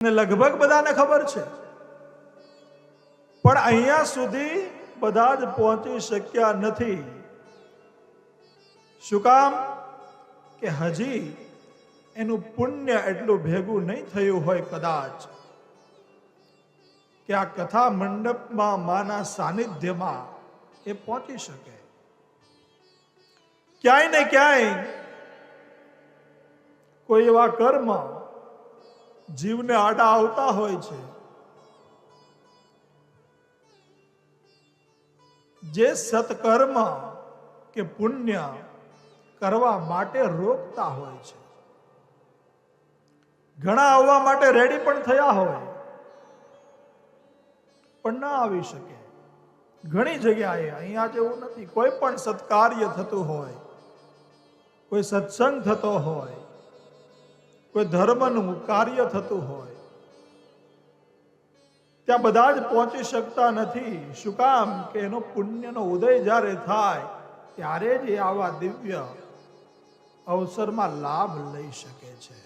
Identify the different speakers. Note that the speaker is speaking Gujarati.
Speaker 1: લગભગ બધાને ખબર છે, પણ અહીંયા સુધી બધા જ પહોંચી શક્યા નથી. શું કામ? કે હજી એનું પુણ્ય એટલું ભેગું નહીં થયું હોય કદાચ કે આ કથા મંડપમાં માના સાનિધ્યમાં એ પહોંચી શકે. ક્યાંય ને ક્યાંય કોઈ એવા કર્મ જીવને આડા આવતા હોય છે, જે સત્કર્મ કે પુણ્ય કરવા માટે રોકતા હોય છે. ઘણા આવવા માટે રેડી પણ થયા હોય, પણ ના આવી શકે. ઘણી જગ્યાએ, અહીંયા જેવું નથી, કોઈ પણ સત્કાર્ય થતું હોય, કોઈ સત્સંગ થતો હોય, કોઈ ધર્મનું કાર્ય થતું હોય, ત્યાં બધા જ પહોંચી શકતા નથી. શું કામ? કે એનો પુણ્યનો ઉદય જ્યારે થાય ત્યારે જ એ આવા દિવ્ય અવસરમાં લાભ લઈ શકે છે.